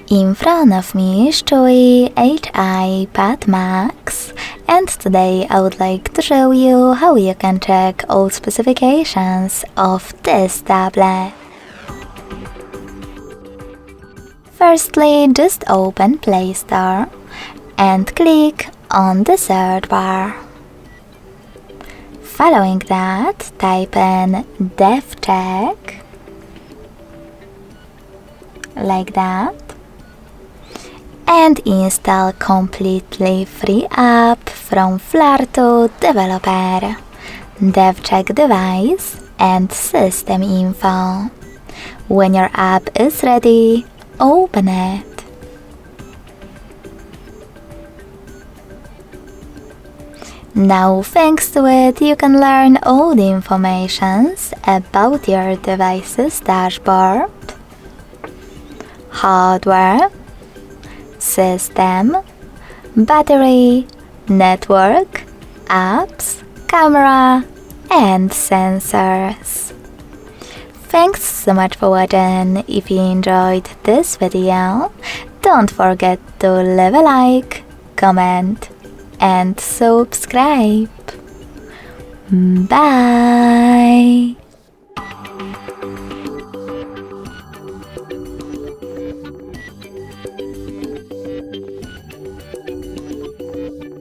In front of me is Chuwi HiPad Max, and today I would like to show you how you can check all specifications of this tablet. Firstly, just open Play Store and click on the search bar. Following that, type in DevCheck, like that, and install completely free app from Flartu developer, DevCheck device and system info. When your app is ready, open it. Now, thanks to it, you can learn all the informations about your device's dashboard, hardware, system, battery, network, apps, camera, and sensors. Thanks so much for watching. If you enjoyed this video, don't forget to leave a like, comment, and subscribe. Bye!